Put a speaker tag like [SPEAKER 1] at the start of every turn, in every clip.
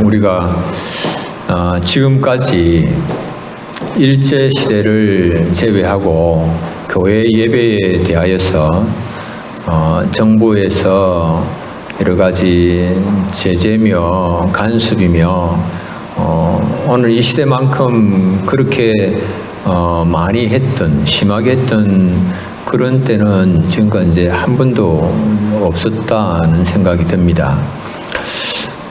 [SPEAKER 1] 우리가 지금까지 일제 시대를 제외하고 교회 예배에 대하여서 정부에서 여러 가지 제재며 간섭이며 오늘 이 시대만큼 그렇게 많이 했던, 심하게 했던 그런 때는 지금까지 이제 한 번도 없었다는 생각이 듭니다.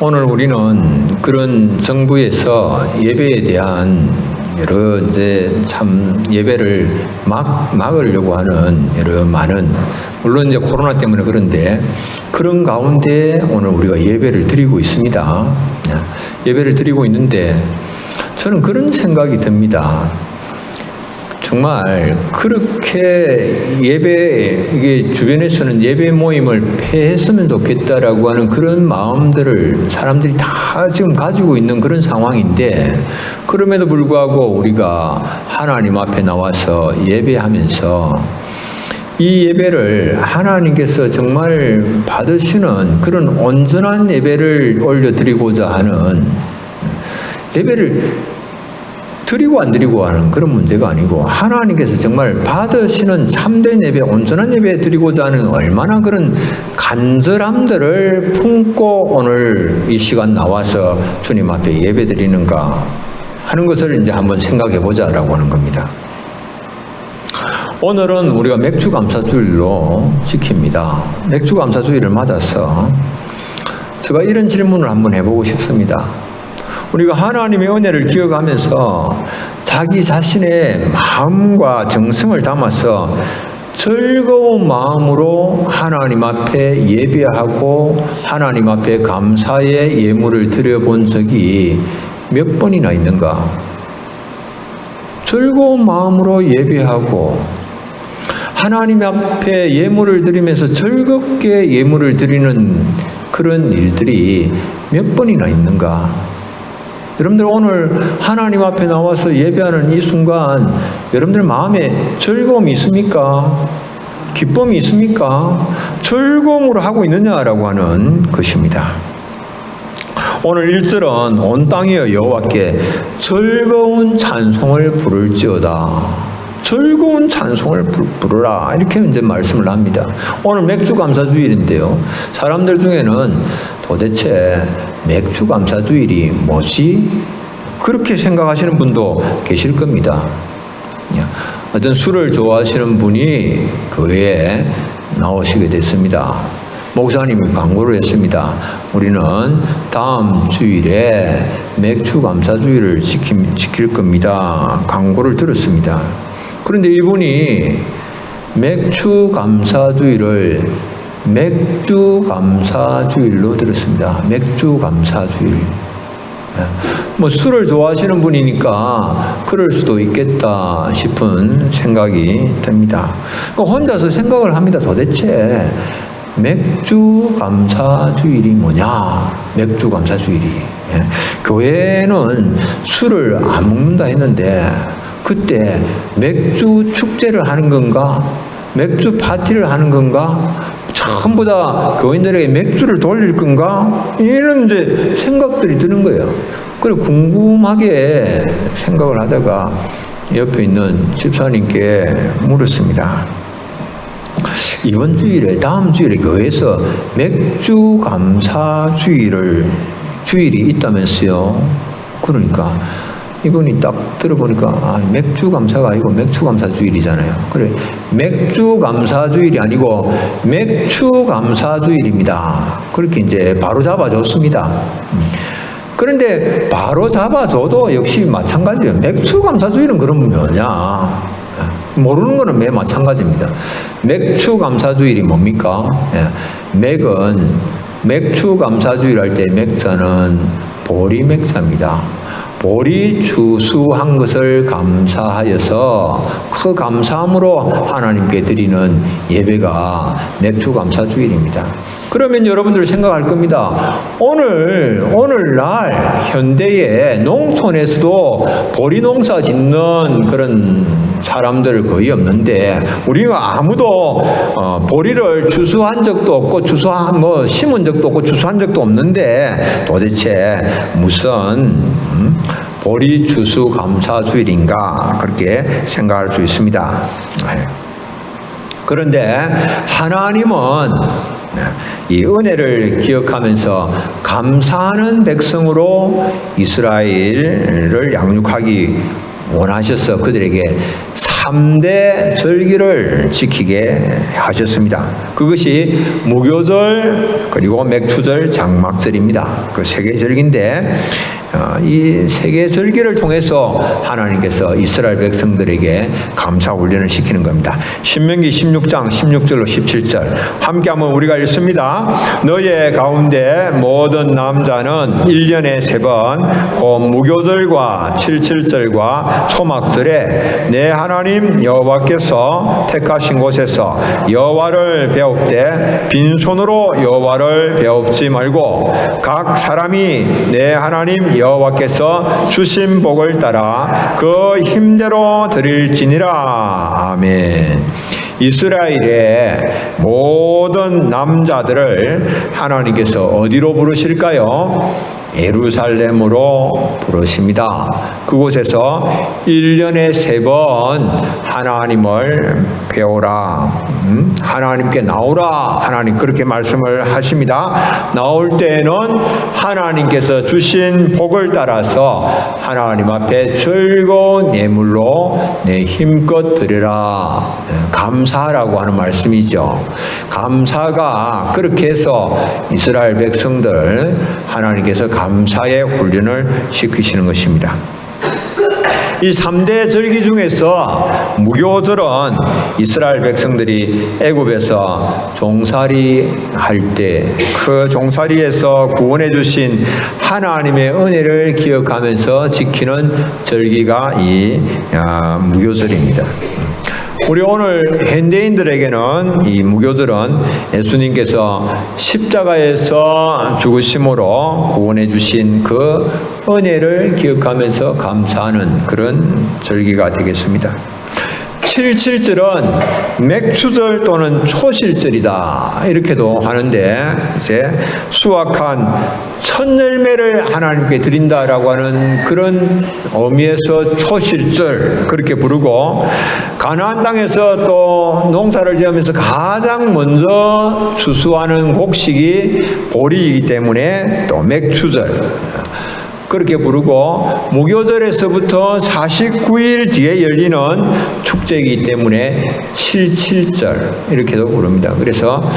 [SPEAKER 1] 오늘 우리는 그런 정부에서 예배에 대한 여러 이제 참 예배를 막으려고 하는 여러 많은, 물론 이제 코로나 때문에 그런데 그런 가운데 오늘 우리가 예배를 드리고 있습니다. 예배를 드리고 있는데 저는 그런 생각이 듭니다. 정말 그렇게 이게 주변에서는 예배 모임을 폐했으면 좋겠다라고 하는 그런 마음들을 사람들이 다 지금 가지고 있는 그런 상황인데, 그럼에도 불구하고 우리가 하나님 앞에 나와서 예배하면서 이 예배를 하나님께서 정말 받으시는 그런 온전한 예배를 올려드리고자 하는, 예배를 드리고 안 드리고 하는 그런 문제가 아니고 하나님께서 정말 받으시는 참된 예배, 온전한 예배 드리고자 하는 얼마나 그런 간절함들을 품고 오늘 이 시간 나와서 주님 앞에 예배 드리는가 하는 것을 이제 한번 생각해 보자라고 하는 겁니다. 오늘은 우리가 맥주감사주일로 지킵니다. 맥주감사주일을 맞아서 제가 이런 질문을 한번 해보고 싶습니다. 우리가 하나님의 은혜를 기억하면서 자기 자신의 마음과 정성을 담아서 즐거운 마음으로 하나님 앞에 예배하고 하나님 앞에 감사의 예물을 드려본 적이 몇 번이나 있는가? 즐거운 마음으로 예배하고 하나님 앞에 예물을 드리면서 즐겁게 예물을 드리는 그런 일들이 몇 번이나 있는가? 여러분들 오늘 하나님 앞에 나와서 예배하는 이 순간 여러분들 마음에 즐거움이 있습니까? 기쁨이 있습니까? 즐거움으로 하고 있느냐라고 하는 것입니다. 오늘 1절은 온 땅이여 여호와께 즐거운 찬송을 부를지어다. 즐거운 찬송을 부르라, 이렇게 이제 말씀을 합니다. 오늘 맥주감사주일인데요, 사람들 중에는 도대체 맥주감사주일이 뭐지? 그렇게 생각하시는 분도 계실 겁니다. 어떤 술을 좋아하시는 분이 교회에 나오시게 됐습니다. 목사님이 광고를 했습니다. 우리는 다음 주일에 맥주감사주일을 지킬 겁니다. 광고를 들었습니다. 그런데 이분이 맥주감사주일을 맥주감사주일로 들었습니다. 맥주감사주일. 뭐 술을 좋아하시는 분이니까 그럴 수도 있겠다 싶은 생각이 듭니다. 혼자서 생각을 합니다. 도대체 맥주감사주일이 뭐냐? 맥주감사주일이. 교회는 술을 안 먹는다 했는데 그때 맥주 축제를 하는 건가? 맥주 파티를 하는 건가? 전부 다 교인들에게 맥주를 돌릴 건가? 이런 이제 생각들이 드는 거예요. 그리고 궁금하게 생각을 하다가 옆에 있는 집사님께 물었습니다. 이번 주일에, 다음 주일에 교회에서 맥주감사주일이 있다면서요? 그러니까 이분이 딱 들어보니까 맥주감사가 아니고 맥주감사주일이잖아요. 그래, 맥주감사주일이 아니고 맥주감사주일입니다. 그렇게 이제 바로 잡아줬습니다. 그런데 바로 잡아줘도 역시 마찬가지예요. 맥주감사주일은 그럼 뭐냐? 모르는 거는 매 마찬가지입니다. 맥주감사주일이 뭡니까? 맥은 맥주감사주일 할 때 맥자는 보리맥자입니다. 보리 추수한 것을 감사하여서 그 감사함으로 하나님께 드리는 예배가 맥주감사주일입니다. 그러면 여러분들 생각할 겁니다. 오늘날 현대의 농촌에서도 보리 농사 짓는 그런 사람들 거의 없는데 우리가 아무도 보리를 추수한 적도 없고 심은 적도 없고 추수한 적도 없는데 도대체 무슨 보리 추수 감사주일인가 그렇게 생각할 수 있습니다. 그런데 하나님은 이 은혜를 기억하면서 감사하는 백성으로 이스라엘을 양육하기 원하셔서 그들에게 3대 절기를 지키게 하셨습니다. 그것이 무교절 그리고 맥투절 장막절입니다. 그 세 개의 절기인데 이 세 개의 절기를 통해서 하나님께서 이스라엘 백성들에게 감사 훈련을 시키는 겁니다. 신명기 16장 16절로 17절 함께 한번 우리가 읽습니다. 너의 가운데 모든 남자는 1년에 3번 곧 무교절과 77절과 초막절에 내 하나님 여호와께서 택하신 곳에서 여호와를 배웁되 빈손으로 여호와를 배웁지 말고 각 사람이 내 하나님 여호와께서 주신 복을 따라 그 힘대로 드릴지니라. 아멘. 이스라엘의 모든 남자들을 하나님께서 어디로 부르실까요? 예루살렘으로 부르십니다. 그곳에서 1년에 3번 하나님을 배우라. 하나님께 나오라. 하나님 그렇게 말씀을 하십니다. 나올 때에는 하나님께서 주신 복을 따라서 하나님 앞에 즐거운 예물로 내 힘껏 드리라. 감사하라고 하는 말씀이죠. 감사가 그렇게 해서 이스라엘 백성들 하나님께서 감사의 훈련을 시키시는 것입니다. 이 3대 절기 중에서 무교절은 이스라엘 백성들이 애굽에서 종살이 할 때 그 종살이에서 구원해 주신 하나님의 은혜를 기억하면서 지키는 절기가 이 무교절입니다. 우리 오늘 현대인들에게는 이 무교절은 예수님께서 십자가에서 죽으심으로 구원해 주신 그 은혜를 기억하면서 감사하는 그런 절기가 되겠습니다. 77절은 맥추절 또는 초실절이다 이렇게도 하는데 이제 수확한 첫 열매를 하나님께 드린다라고 하는 그런 의미에서 초실절 그렇게 부르고 가나안 땅에서 또 농사를 지으면서 가장 먼저 추수하는 곡식이 보리이기 때문에 또 맥추절 그렇게 부르고 무교절에서부터 49일 뒤에 열리는 축제이기 때문에 77절 이렇게도 부릅니다. 그래서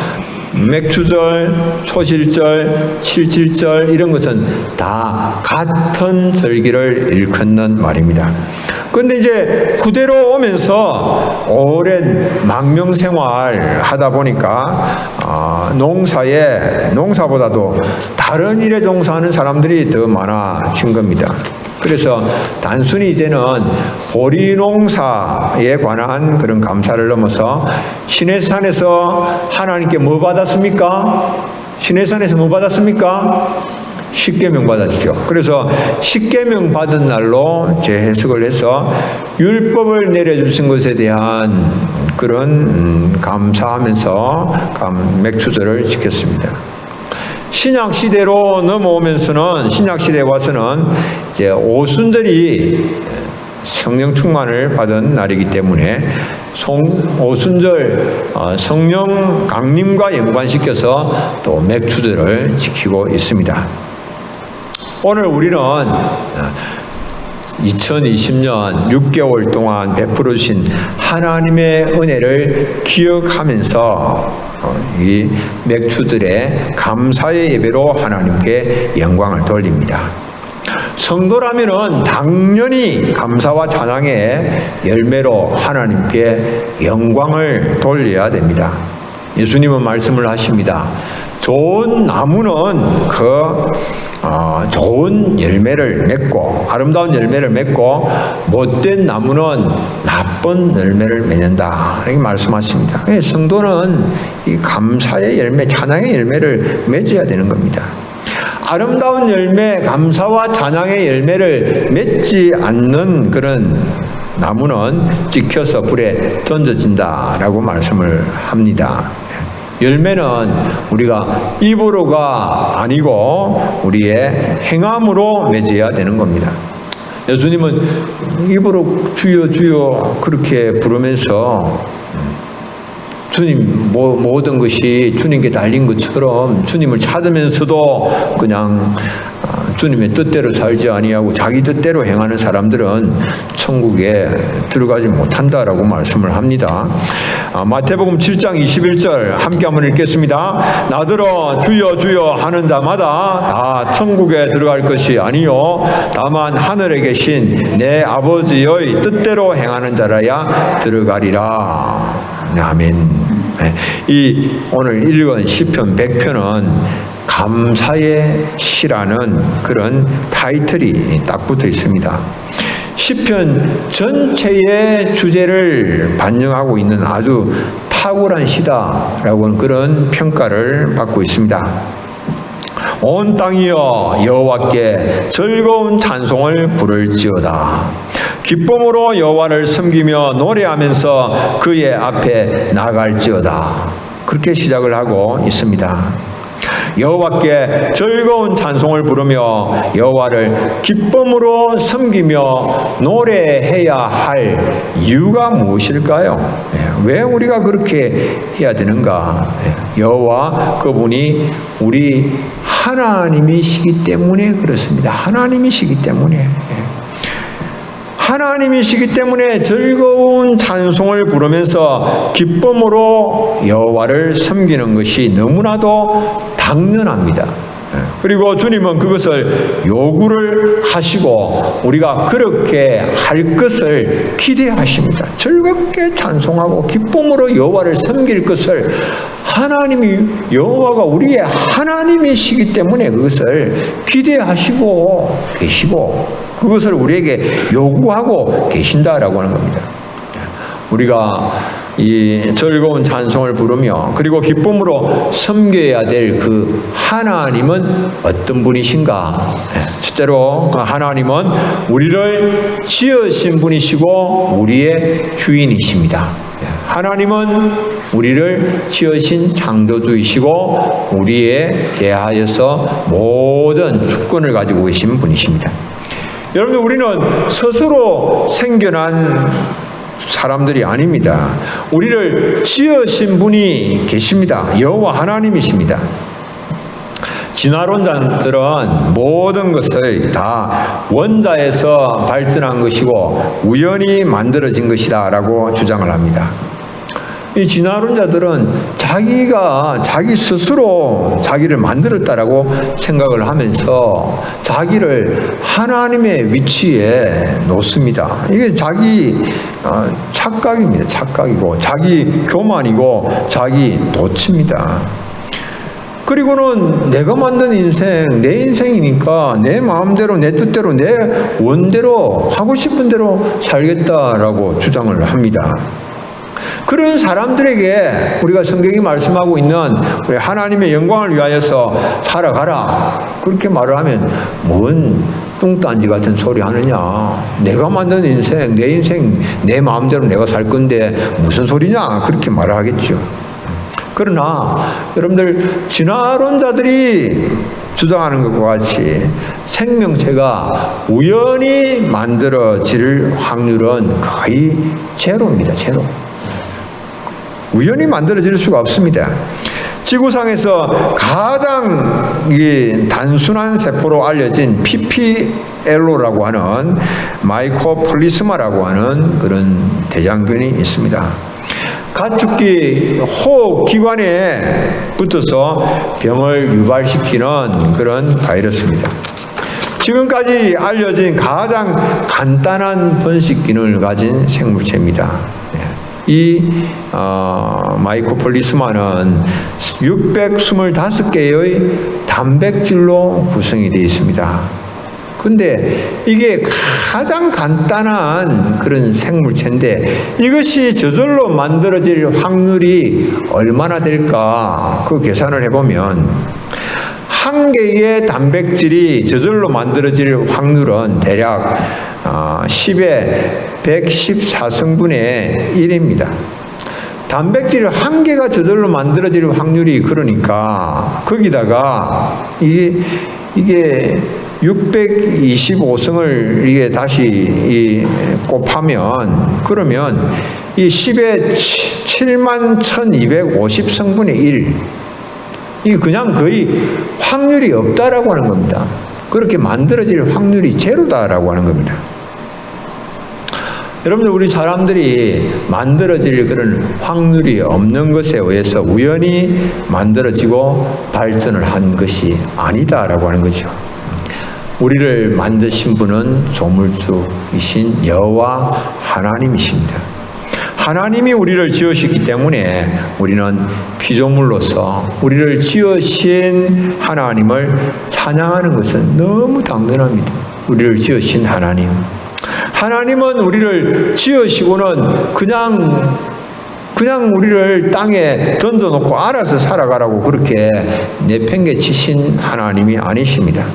[SPEAKER 1] 맥추절, 초실절, 77절 이런 것은 다 같은 절기를 일컫는 말입니다. 그런데 이제 후대로 오면서 오랜 망명 생활 하다 보니까 농사보다도 다른 일에 종사하는 사람들이 더 많아진 겁니다. 그래서 단순히 이제는 보리 농사에 관한 그런 감사를 넘어서 시내산에서 하나님께 뭐 받았습니까? 시내산에서 뭐 받았습니까? 십계명 받았죠. 그래서 십계명 받은 날로 재해석을 해서 율법을 내려주신 것에 대한 그런 감사하면서 맥추절을 지켰습니다. 신약 시대로 넘어오면서는 신약 시대에 와서는 이제 오순절이 성령 충만을 받은 날이기 때문에 오순절 성령 강림과 연관시켜서 또 맥추절을 지키고 있습니다. 오늘 우리는 2020년 6개월 동안 베풀어 주신 하나님의 은혜를 기억하면서 이 맥추절에 감사의 예배로 하나님께 영광을 돌립니다. 성도라면은 당연히 감사와 찬양의 열매로 하나님께 영광을 돌려야 됩니다. 예수님은 말씀을 하십니다. 좋은 나무는 좋은 열매를 맺고 아름다운 열매를 맺고 못된 나무는 나쁜 열매를 맺는다 이렇게 말씀하십니다. 성도는 이 감사의 열매, 찬양의 열매를 맺어야 되는 겁니다. 아름다운 열매, 감사와 찬양의 열매를 맺지 않는 그런 나무는 찍혀서 불에 던져진다라고 말씀을 합니다. 열매는 우리가 입으로가 아니고 우리의 행함으로 맺어야 되는 겁니다. 예수님은 입으로 주여 주여 그렇게 부르면서 주님 모든 것이 주님께 달린 것처럼 주님을 찾으면서도 그냥 주님의 뜻대로 살지 아니하고 자기 뜻대로 행하는 사람들은 천국에 들어가지 못한다라고 말씀을 합니다. 마태복음 7장 21절 함께 한번 읽겠습니다. 나더러 주여 주여 하는 자마다 다 천국에 들어갈 것이 아니요 다만 하늘에 계신 내 아버지의 뜻대로 행하는 자라야 들어가리라. 아멘. 이 오늘 읽은 시편 100편은 감사의 시라는 그런 타이틀이 딱 붙어 있습니다. 시편 전체의 주제를 반영하고 있는 아주 탁월한 시다라고 하는 그런 평가를 받고 있습니다. 온 땅이여 여호와께 즐거운 찬송을 부를지어다. 기쁨으로 여호와를 섬기며 노래하면서 그의 앞에 나갈지어다. 그렇게 시작을 하고 있습니다. 여호와께 즐거운 찬송을 부르며 여호와를 기쁨으로 섬기며 노래해야 할 이유가 무엇일까요? 왜 우리가 그렇게 해야 되는가? 여호와 그분이 우리 하나님이시기 때문에 그렇습니다. 하나님이시기 때문에. 하나님이시기 때문에 즐거운 찬송을 부르면서 기쁨으로 여호와를 섬기는 것이 너무나도 당연합니다. 그리고 주님은 그것을 요구를 하시고 우리가 그렇게 할 것을 기대하십니다. 즐겁게 찬송하고 기쁨으로 여호와를 섬길 것을 하나님이 여호와가 우리의 하나님이시기 때문에 그것을 기대하시고 계시고 그것을 우리에게 요구하고 계신다라고 하는 겁니다. 우리가 이 즐거운 찬송을 부르며 그리고 기쁨으로 섬겨야 될 그 하나님은 어떤 분이신가? 첫째로 그 하나님은 우리를 지으신 분이시고 우리의 주인이십니다. 하나님은 우리를 지으신 창조주이시고 우리에 대하여서 모든 주권을 가지고 계신 분이십니다. 여러분들 우리는 스스로 생겨난 사람들이 아닙니다. 우리를 지으신 분이 계십니다. 여호와 하나님이십니다. 진화론자들은 모든 것을 다 원자에서 발전한 것이고 우연히 만들어진 것이다 라고 주장을 합니다. 이 진화론자들은 자기가 자기 스스로 자기를 만들었다라고 생각을 하면서 자기를 하나님의 위치에 놓습니다. 이게 자기 착각입니다. 착각이고 자기 교만이고 자기 도치입니다. 그리고는 내가 만든 인생, 내 인생이니까 내 마음대로 내 뜻대로 내 원대로 하고 싶은 대로 살겠다라고 주장을 합니다. 그런 사람들에게 우리가 성경이 말씀하고 있는 우리 하나님의 영광을 위하여서 살아가라 그렇게 말을 하면 뭔 뚱딴지 같은 소리 하느냐, 내가 만든 인생 내 마음대로 내가 살 건데 무슨 소리냐 그렇게 말을 하겠죠. 그러나 여러분들 진화론자들이 주장하는 것과 같이 생명체가 우연히 만들어질 확률은 거의 제로입니다. 제로. 우연히 만들어질 수가 없습니다. 지구상에서 가장 단순한 세포로 알려진 PPLO라고 하는 마이코플리스마라고 하는 그런 대장균이 있습니다. 가축기 호흡기관에 붙어서 병을 유발시키는 그런 바이러스입니다. 지금까지 알려진 가장 간단한 번식 기능을 가진 생물체입니다. 이 마이코플리스마는 625개의 단백질로 구성이 되어 있습니다. 근데 이게 가장 간단한 그런 생물체인데 이것이 저절로 만들어질 확률이 얼마나 될까 그 계산을 해보면 한 개의 단백질이 저절로 만들어질 확률은 대략 10의 114승분의 1입니다. 단백질 한 개가 저절로 만들어질 확률이 그러니까 거기다가 이게 625승을 이게 다시 곱하면 그러면 이 10의 71,250승분의 1 이 그냥 거의 확률이 없다라고 하는 겁니다. 그렇게 만들어질 확률이 제로다라고 하는 겁니다. 여러분들 우리 사람들이 만들어질 그런 확률이 없는 것에 의해서 우연히 만들어지고 발전을 한 것이 아니다라고 하는 거죠. 우리를 만드신 분은 조물주이신 여호와 하나님이십니다. 하나님이 우리를 지으셨기 때문에 우리는 피조물로서 우리를 지으신 하나님을 찬양하는 것은 너무 당연합니다. 우리를 지으신 하나님. 하나님은 우리를 지으시고는 그냥 우리를 땅에 던져놓고 알아서 살아가라고 그렇게 내팽개치신 하나님이 아니십니다.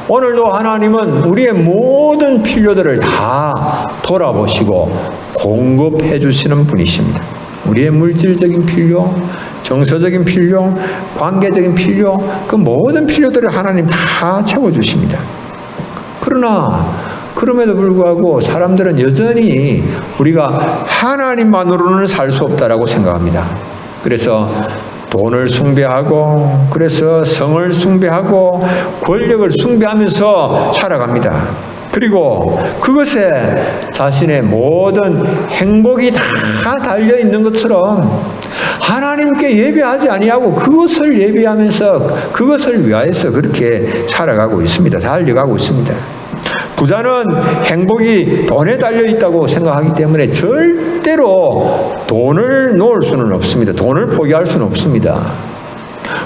[SPEAKER 1] 오늘도 하나님은 우리의 모든 필요들을 다 돌아보시고 공급해 주시는 분이십니다. 우리의 물질적인 필요, 정서적인 필요, 관계적인 필요, 그 모든 필요들을 하나님 다 채워주십니다. 그럼에도 불구하고 사람들은 여전히 우리가 하나님만으로는 살 수 없다라고 생각합니다. 그래서 돈을 숭배하고, 그래서 성을 숭배하고, 권력을 숭배하면서 살아갑니다. 그리고 그것에 자신의 모든 행복이 다 달려있는 것처럼 하나님께 예배하지 아니하고 그것을 예배하면서 그것을 위하여서 그렇게 살아가고 있습니다. 달려가고 있습니다. 부자는 행복이 돈에 달려있다고 생각하기 때문에 절대로 돈을 놓을 수는 없습니다. 돈을 포기할 수는 없습니다.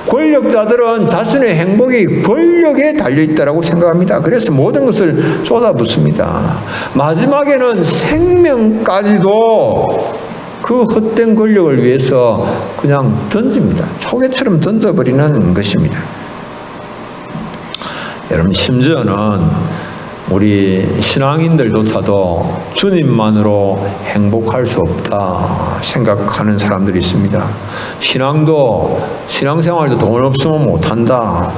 [SPEAKER 1] 권력자들은 자신의 행복이 권력에 달려있다고 생각합니다. 그래서 모든 것을 쏟아붓습니다. 마지막에는 생명까지도 그 헛된 권력을 위해서 그냥 던집니다. 초계처럼 던져버리는 것입니다. 여러분, 심지어는 우리 신앙인들조차도 주님만으로 행복할 수 없다 생각하는 사람들이 있습니다. 신앙생활도 돈 없으면 못한다.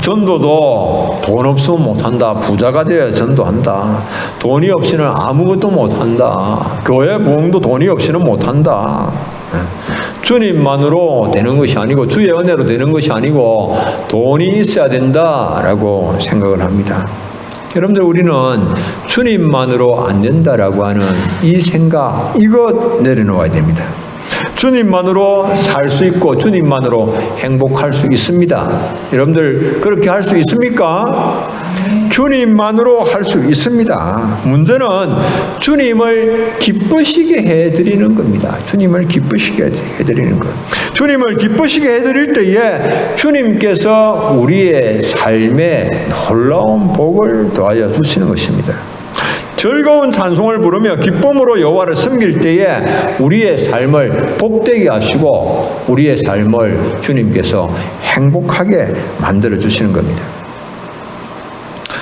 [SPEAKER 1] 전도도 돈 없으면 못한다. 부자가 되어야 전도한다. 돈이 없이는 아무것도 못한다. 교회 부흥도 돈이 없이는 못한다. 주님만으로 되는 것이 아니고 주의 은혜로 되는 것이 아니고 돈이 있어야 된다라고 생각을 합니다. 여러분들, 우리는 주님만으로 안 된다라고 하는 이 생각, 이것 내려놓아야 됩니다. 주님만으로 살 수 있고 주님만으로 행복할 수 있습니다. 여러분들, 그렇게 할 수 있습니까? 주님만으로 할 수 있습니다. 문제는 주님을 기쁘시게 해드리는 겁니다. 주님을 기쁘시게 해드리는 것. 주님을 기쁘시게 해드릴 때에 주님께서 우리의 삶에 놀라운 복을 더하여 주시는 것입니다. 즐거운 찬송을 부르며 기쁨으로 여호와를 섬길 때에 우리의 삶을 복되게 하시고 우리의 삶을 주님께서 행복하게 만들어 주시는 겁니다.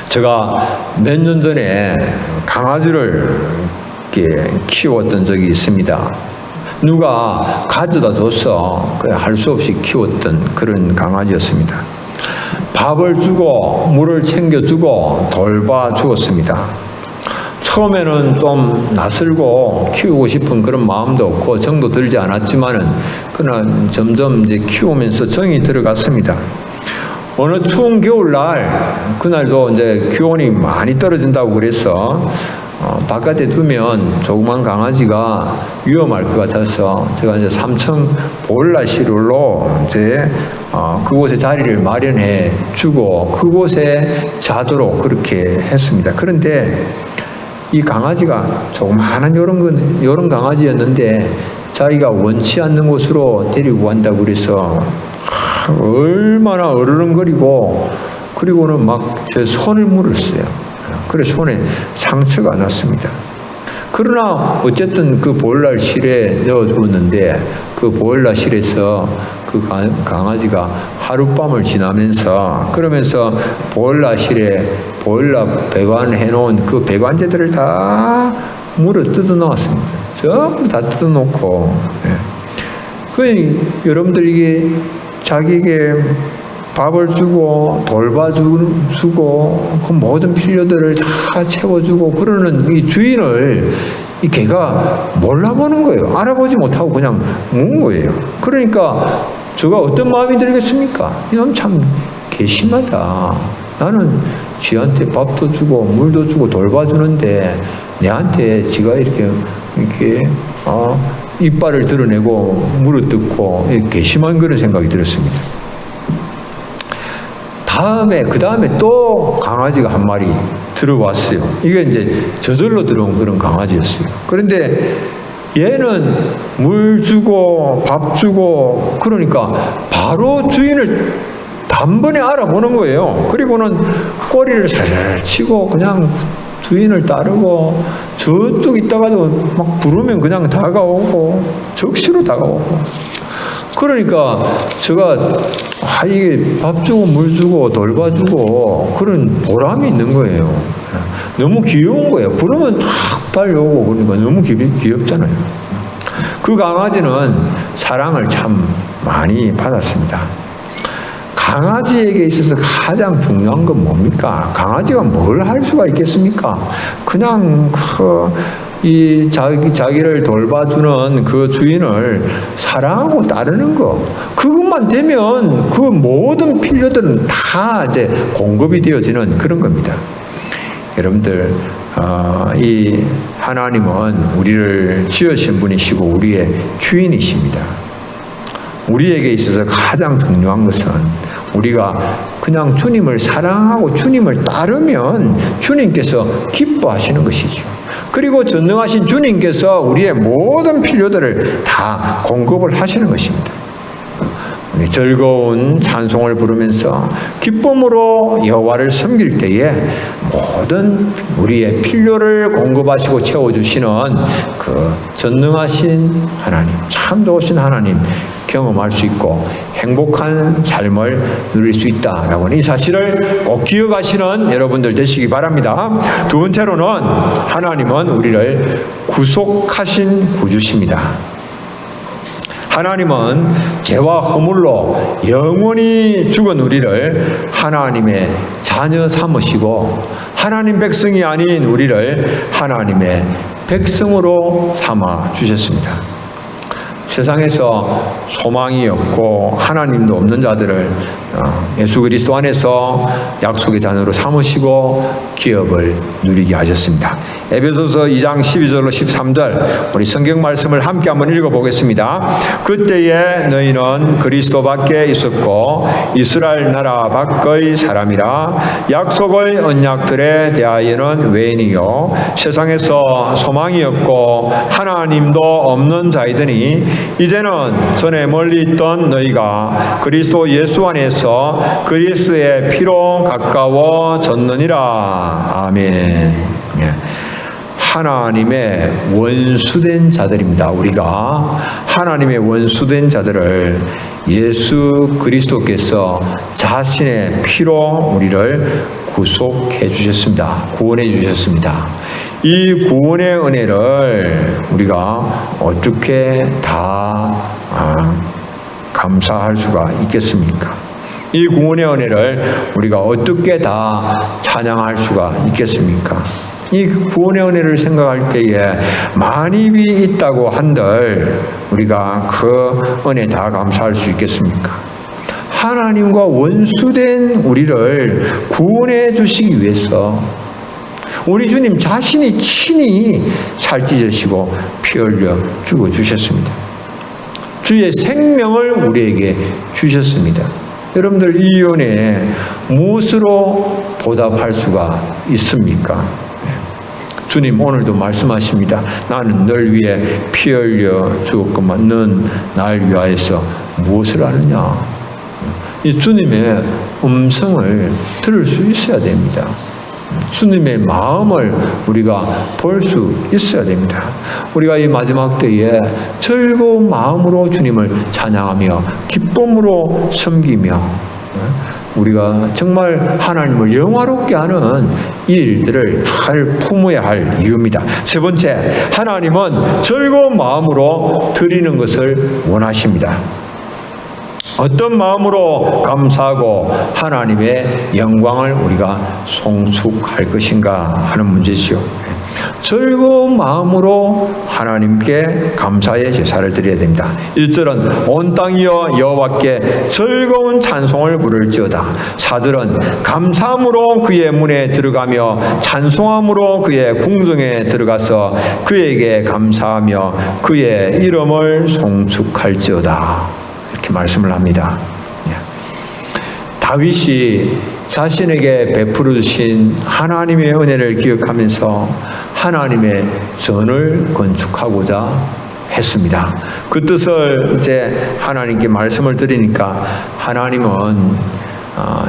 [SPEAKER 1] 제가 몇 년 전에 강아지를 키웠던 적이 있습니다. 누가 가져다 줘서 할 수 없이 키웠던 그런 강아지였습니다. 밥을 주고 물을 챙겨주고 돌봐주었습니다. 처음에는 좀 낯설고 키우고 싶은 그런 마음도 없고 정도 들지 않았지만은 그러나 점점 이제 키우면서 정이 들어갔습니다. 어느 추운 겨울날, 그날도 이제 기온이 많이 떨어진다고 그래서 바깥에 두면 조그만 강아지가 위험할 것 같아서 제가 이제 3층 보일러실로 이제 그곳에 자리를 마련해 주고 그곳에 자도록 그렇게 했습니다. 그런데 이 강아지가 조그마한 요런 강아지였는데 자기가 원치 않는 곳으로 데리고 간다고 그래서 얼마나 어르렁거리고 그리고는 막 제 손을 물었어요. 그래서 손에 상처가 났습니다. 그러나 어쨌든 그 보일러실에 넣어두었는데 그 보일러실에서 그 강아지가 하룻밤을 지나면서 그러면서 보일러실에 보일러 배관해 놓은 그 배관제들을 다 물어 뜯어 놓았습니다. 전부 다 뜯어 놓고 여러분들 이게 자기에게 밥을 주고 돌봐주고 그 모든 필요들을 다 채워주고 그러는 이 주인을 이 개가 몰라보는 거예요. 알아보지 못하고 그냥 묵은 거예요. 그러니까 저가 어떤 마음이 들겠습니까? 이놈 참 괘씸하다. 나는 쥐한테 밥도 주고 물도 주고 돌봐주는데 내한테 지가 이렇게 이빨을 드러내고 물어뜯고 괘씸한 그런 생각이 들었습니다. 그 다음에 또 강아지가 한 마리 들어왔어요. 이게 이제 저절로 들어온 그런 강아지였어요. 그런데 얘는 물 주고 밥 주고 그러니까 바로 주인을 단번에 알아보는 거예요. 그리고는 꼬리를 살살 치고 그냥 주인을 따르고 저쪽 있다가도 막 부르면 그냥 다가오고 적시로 다가오고 그러니까 제가 이게 밥 주고 물 주고 돌봐주고 그런 보람이 있는 거예요. 너무 귀여운 거예요. 부르면 탁 달려오고 그러니까 너무 귀엽잖아요. 그 강아지는 사랑을 참 많이 받았습니다. 강아지에게 있어서 가장 중요한 건 뭡니까? 강아지가 뭘 할 수가 있겠습니까? 그냥 자기를 돌봐주는 그 주인을 사랑하고 따르는 거. 그것만 되면 그 모든 필요들은 다 이제 공급이 되어지는 그런 겁니다. 여러분들, 이 하나님은 우리를 지으신 분이시고 우리의 주인이십니다. 우리에게 있어서 가장 중요한 것은 우리가 그냥 주님을 사랑하고 주님을 따르면 주님께서 기뻐하시는 것이죠. 그리고 전능하신 주님께서 우리의 모든 필요들을 다 공급을 하시는 것입니다. 즐거운 찬송을 부르면서 기쁨으로 여호와를 섬길 때에 모든 우리의 필요를 공급하시고 채워주시는 그 전능하신 하나님, 참 좋으신 하나님 경험할 수 있고 행복한 삶을 누릴 수 있다라고 하는 이 사실을 꼭 기억하시는 여러분들 되시기 바랍니다. 두 번째로는 하나님은 우리를 구속하신 구주십니다. 하나님은 죄와 허물로 영원히 죽은 우리를 하나님의 자녀 삼으시고 하나님 백성이 아닌 우리를 하나님의 백성으로 삼아 주셨습니다. 세상에서 소망이 없고 하나님도 없는 자들을 예수 그리스도 안에서 약속의 자녀로 삼으시고 기업을 누리게 하셨습니다. 에베소서 2장 12절로 13절 우리 성경 말씀을 함께 한번 읽어보겠습니다. 그때에 너희는 그리스도 밖에 있었고 이스라엘 나라 밖의 사람이라 약속의 언약들에 대하여는 외인이요 세상에서 소망이 없고 하나님도 없는 자이더니 이제는 전에 멀리 있던 너희가 그리스도 예수 안에서 그리스도의 피로 가까워졌느니라. 아멘. 하나님의 원수된 자들입니다. 우리가 하나님의 원수된 자들을 예수 그리스도께서 자신의 피로 우리를 구속해 주셨습니다. 구원해 주셨습니다. 이 구원의 은혜를 우리가 어떻게 다 감사할 수가 있겠습니까? 이 구원의 은혜를 우리가 어떻게 다 찬양할 수가 있겠습니까? 이 구원의 은혜를 생각할 때에 만입이 있다고 한들 우리가 그 은혜 다 감사할 수 있겠습니까? 하나님과 원수된 우리를 구원해 주시기 위해서 우리 주님 자신이 친히 살찌으시고 피 흘려 죽어주셨습니다. 주의 생명을 우리에게 주셨습니다. 여러분들 이 은혜에 무엇으로 보답할 수가 있습니까? 주님 오늘도 말씀하십니다. 나는 널 위해 피 흘려 죽었건만 넌 날 위하여서 무엇을 하느냐? 이 주님의 음성을 들을 수 있어야 됩니다. 주님의 마음을 우리가 볼 수 있어야 됩니다. 우리가 이 마지막 때에 즐거운 마음으로 주님을 찬양하며 기쁨으로 섬기며 우리가 정말 하나님을 영화롭게 하는 이 일들을 잘 품어야 할 이유입니다. 세 번째, 하나님은 즐거운 마음으로 드리는 것을 원하십니다. 어떤 마음으로 감사하고 하나님의 영광을 우리가 송축할 것인가 하는 문제지요. 즐거운 마음으로 하나님께 감사의 제사를 드려야 됩니다. 1절은 온 땅이여 여호와께 즐거운 찬송을 부를지어다. 4절은 감사함으로 그의 문에 들어가며 찬송함으로 그의 궁정에 들어가서 그에게 감사하며 그의 이름을 송축할지어다. 이렇게 말씀을 합니다. 다윗이 자신에게 베풀어 주신 하나님의 은혜를 기억하면서 하나님의 전을 건축하고자 했습니다. 그 뜻을 이제 하나님께 말씀을 드리니까 하나님은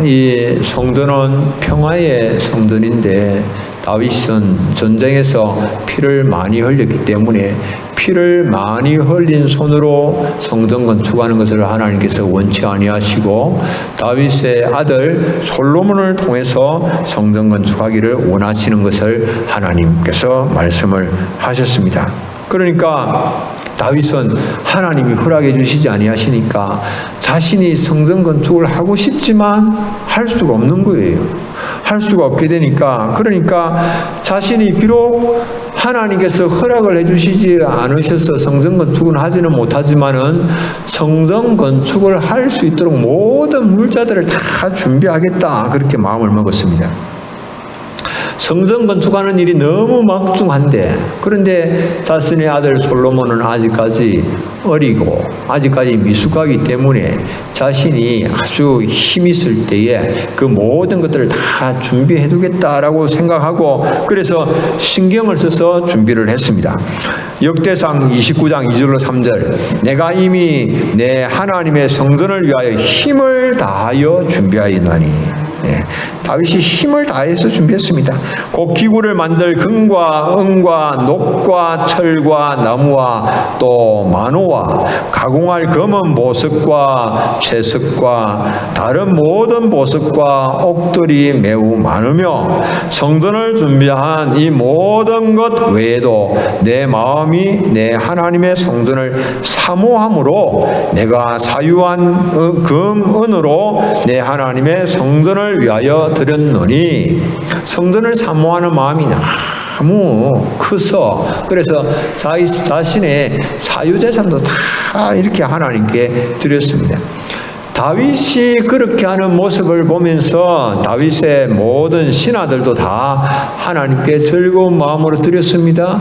[SPEAKER 1] 이 성전은 평화의 성전인데 다윗은 전쟁에서 피를 많이 흘렸기 때문에 피를 많이 흘린 손으로 성전 건축하는 것을 하나님께서 원치 아니하시고 다윗의 아들 솔로몬을 통해서 성전 건축하기를 원하시는 것을 하나님께서 말씀을 하셨습니다. 그러니까 다윗은 하나님이 허락해 주시지 아니하시니까 자신이 성전 건축을 하고 싶지만 할 수가 없는 거예요. 할 수가 없게 되니까, 그러니까 자신이 비록 하나님께서 허락을 해주시지 않으셔서 성전 건축은 하지는 못하지만은 성전 건축을 할 수 있도록 모든 물자들을 다 준비하겠다, 그렇게 마음을 먹었습니다. 성전 건축하는 일이 너무 막중한데, 그런데 자신의 아들 솔로몬은 아직까지 어리고 아직까지 미숙하기 때문에 자신이 아주 힘 있을 때에 그 모든 것들을 다 준비해 두겠다라고 생각하고, 그래서 신경을 써서 준비를 했습니다. 역대상 29장 2절로 3절, 내가 이미 내 하나님의 성전을 위하여 힘을 다하여 준비하였나니. 다윗이 힘을 다해서 준비했습니다. 곧 기구를 만들 금과 은과 녹과 철과 나무와 또 만호와 가공할 검은 보석과 채석과 다른 모든 보석과 옥들이 매우 많으며, 성전을 준비한 이 모든 것 외에도 내 마음이 내 하나님의 성전을 사모함으로 내가 사유한 금 은으로 내 하나님의 성전을 위하여 드렸노니. 성전을 사모하는 마음이 너무 커서, 그래서 자신의 사유재산도 다 이렇게 하나님께 드렸습니다. 다윗이 그렇게 하는 모습을 보면서 다윗의 모든 신하들도 다 하나님께 즐거운 마음으로 드렸습니다.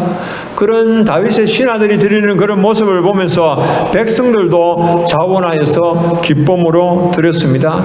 [SPEAKER 1] 그런 다윗의 신하들이 드리는 그런 모습을 보면서 백성들도 자원하여서 기쁨으로 드렸습니다.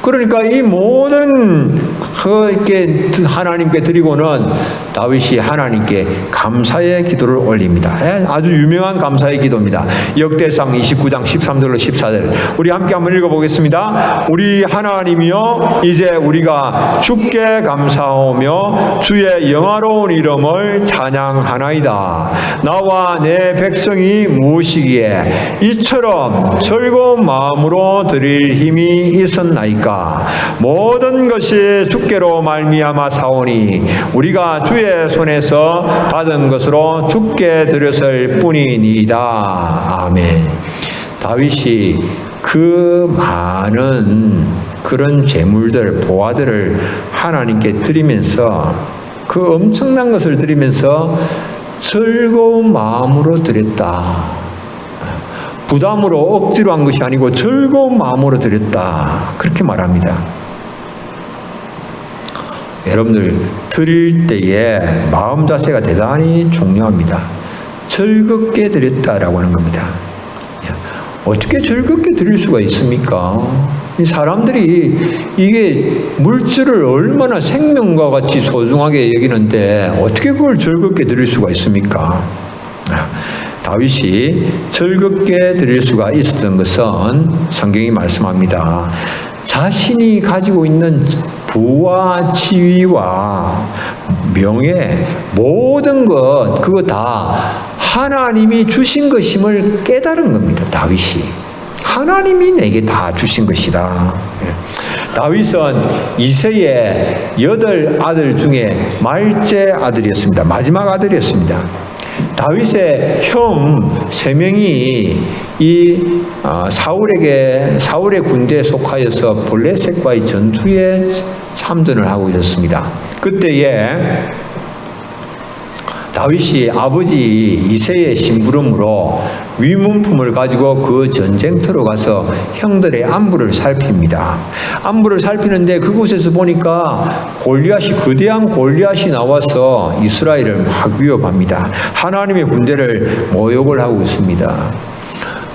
[SPEAKER 1] 그러니까 이 모든 이렇게 하나님께 드리고는 다윗이 하나님께 감사의 기도를 올립니다. 아주 유명한 감사의 기도입니다. 역대상 29장 13절로 14절, 우리 함께 한번 읽어보겠습니다. 우리 하나님이여, 이제 우리가 주께 감사하며 주의 영화로운 이름을 찬양하나이다. 나와 내 백성이 무엇이기에 이처럼 즐거운 마음으로 드릴 힘이 있었나이까. 모든 것이 주께로 말미암아 사오니 우리가 주의 손에서 받은 것으로 주께 드렸을 뿐이니이다. 아멘. 다윗이 그 많은 그런 재물들, 보화들을 하나님께 드리면서, 그 엄청난 것을 드리면서 즐거운 마음으로 드렸다. 부담으로 억지로 한 것이 아니고 즐거운 마음으로 드렸다, 그렇게 말합니다. 여러분들, 드릴 때에 마음 자세가 대단히 중요합니다. 즐겁게 드렸다라고 하는 겁니다. 어떻게 즐겁게 드릴 수가 있습니까? 이 사람들이 이게 물질을 얼마나 생명과 같이 소중하게 여기는데 어떻게 그걸 즐겁게 드릴 수가 있습니까? 다윗이 즐겁게 드릴 수가 있었던 것은 성경이 말씀합니다. 자신이 가지고 있는 부와 지위와 명예, 모든 것, 그거 다 하나님이 주신 것임을 깨달은 겁니다. 다윗이. 하나님이 내게 다 주신 것이다. 다윗은 이새의 8아들 중에 말째 아들이었습니다. 마지막 아들이었습니다. 다윗의 형 3명이 이 사울의 군대에 속하여서 블레셋과의 전투에 참전을 하고 있었습니다. 그때에 다윗이 아버지 이새의 심부름으로 위문품을 가지고 그 전쟁터로 가서 형들의 안부를 살핍니다. 안부를 살피는데 그곳에서 보니까 거대한 골리앗이 나와서 이스라엘을 막 위협합니다. 하나님의 군대를 모욕을 하고 있습니다.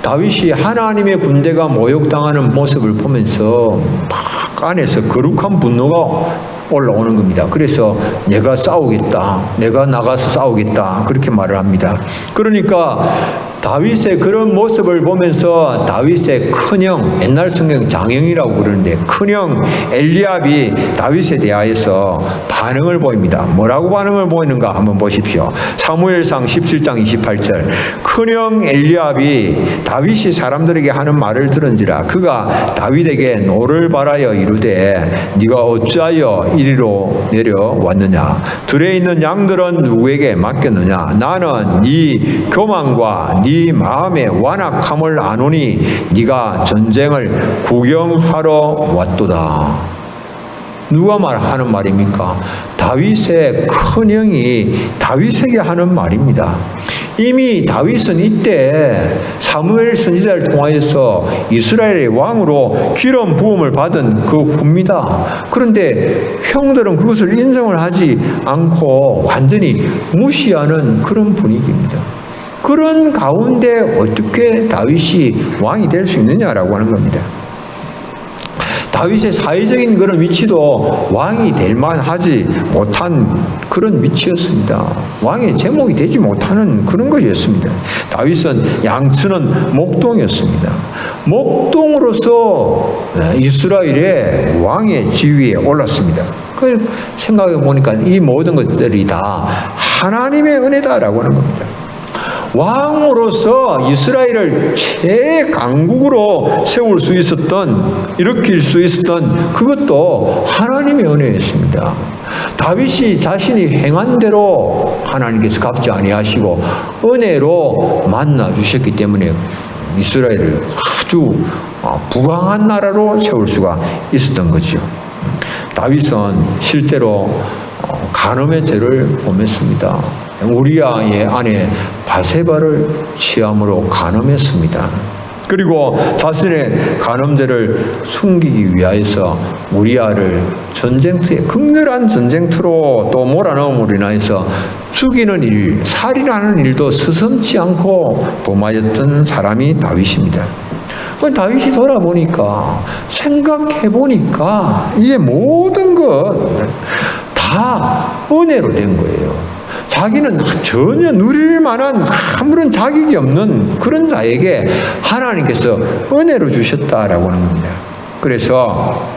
[SPEAKER 1] 다윗이 하나님의 군대가 모욕당하는 모습을 보면서 막 안에서 거룩한 분노가 올라오는 겁니다. 그래서 내가 싸우겠다. 내가 나가서 싸우겠다. 그렇게 말을 합니다. 그러니까 다윗의 그런 모습을 보면서 다윗의 큰형, 옛날 성경 장형이라고 그러는데 큰형 엘리압이 다윗에 대하여서 반응을 보입니다. 뭐라고 반응을 보이는가 한번 보십시오. 사무엘상 17장 28절. 큰형 엘리압이 다윗이 사람들에게 하는 말을 들은지라 그가 다윗에게 노를 바라여 이르되 네가 어찌하여 이리로 내려왔느냐? 들에 있는 양들은 누구에게 맡겼느냐? 나는 네 교만과 네 마음의 완악함을 아노니 네가 전쟁을 구경하러 왔도다. 누가 말하는 말입니까? 다윗의 큰형이 다윗에게 하는 말입니다. 이미 다윗은 이때 사무엘 선지자를 통하여서 이스라엘의 왕으로 기름 부음을 받은 그 후입니다. 그런데 형들은 그것을 인정을 하지 않고 완전히 무시하는 그런 분위기입니다. 그런 가운데 어떻게 다윗이 왕이 될 수 있느냐라고 하는 겁니다. 다윗의 사회적인 그런 위치도 왕이 될 만하지 못한 그런 위치였습니다. 왕의 제목이 되지 못하는 그런 것이었습니다. 다윗은 양치는 목동이었습니다. 목동으로서 이스라엘의 왕의 지위에 올랐습니다. 그 생각해 보니까 이 모든 것들이 다 하나님의 은혜다라고 하는 겁니다. 왕으로서 이스라엘을 최강국으로 세울 수 있었던, 일으킬 수 있었던 그것도 하나님의 은혜였습니다. 다윗이 자신이 행한 대로 하나님께서 갚지 아니하시고 은혜로 만나 주셨기 때문에 이스라엘을 아주 부강한 나라로 세울 수가 있었던 거죠. 다윗은 실제로 간음의 죄를 범했습니다. 우리아의 아내 바세바를 취함으로 간음했습니다. 그리고 자신의 간음죄를 숨기기 위하여서 우리아를 전쟁터에 극렬한 전쟁터로 또 몰아넣음으로 인하여서 죽이는 일, 살인하는 일도 서슴지 않고 범하였던 사람이 다윗입니다. 다윗이 돌아보니까 생각해보니까 이게 모든 것 다 은혜로 된 거예요. 자기는 전혀 누릴 만한 아무런 자격이 없는 그런 자에게 하나님께서 은혜로 주셨다라고 하는 겁니다. 그래서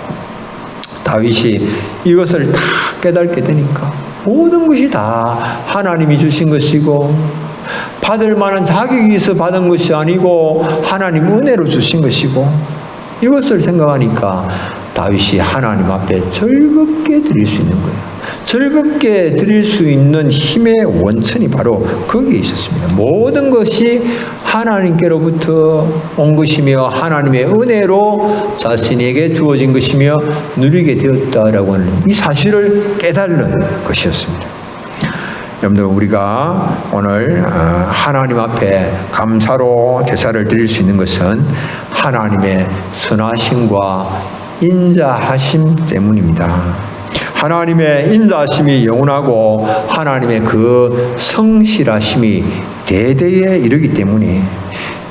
[SPEAKER 1] 다윗이 이것을 다 깨닫게 되니까 모든 것이 다 하나님이 주신 것이고 받을 만한 자격이 있어 받은 것이 아니고 하나님 은혜로 주신 것이고 이것을 생각하니까 다윗이 하나님 앞에 즐겁게 드릴 수 있는 거예요. 즐겁게 드릴 수 있는 힘의 원천이 바로 거기에 있었습니다. 모든 것이 하나님께로부터 온 것이며 하나님의 은혜로 자신에게 주어진 것이며 누리게 되었다라고 하는 이 사실을 깨달는 것이었습니다. 여러분들, 우리가 오늘 하나님 앞에 감사로 제사를 드릴 수 있는 것은 하나님의 선하심과 인자하심 때문입니다. 하나님의 인자하심이 영원하고 하나님의 그 성실하심이 대대에 이르기 때문에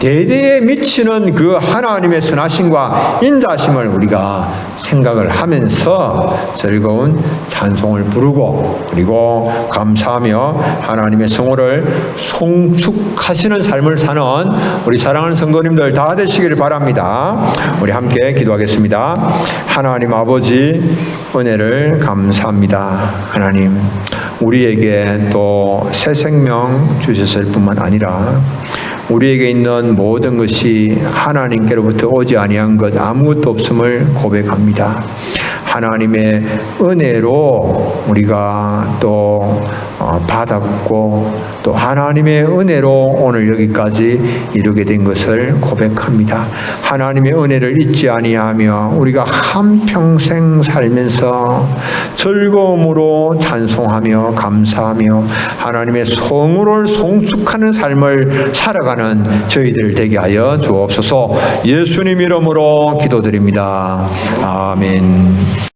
[SPEAKER 1] 대대에 미치는 그 하나님의 선하심과 인자심을 우리가 생각을 하면서 즐거운 찬송을 부르고 그리고 감사하며 하나님의 성호를 송축하시는 삶을 사는 우리 사랑하는 성도님들 다 되시기를 바랍니다. 우리 함께 기도하겠습니다. 하나님 아버지, 은혜를 감사합니다. 하나님, 우리에게 또 새 생명 주셨을 뿐만 아니라 우리에게 있는 모든 것이 하나님께로부터 오지 아니한 것 아무것도 없음을 고백합니다. 하나님의 은혜로 우리가 또 받았고 또 하나님의 은혜로 오늘 여기까지 이르게 된 것을 고백합니다. 하나님의 은혜를 잊지 아니하며 우리가 한평생 살면서 즐거움으로 찬송하며 감사하며 하나님의 성호를 송축하는 삶을 살아가는 저희들 되게 하여 주옵소서. 예수님 이름으로 기도드립니다. 아멘.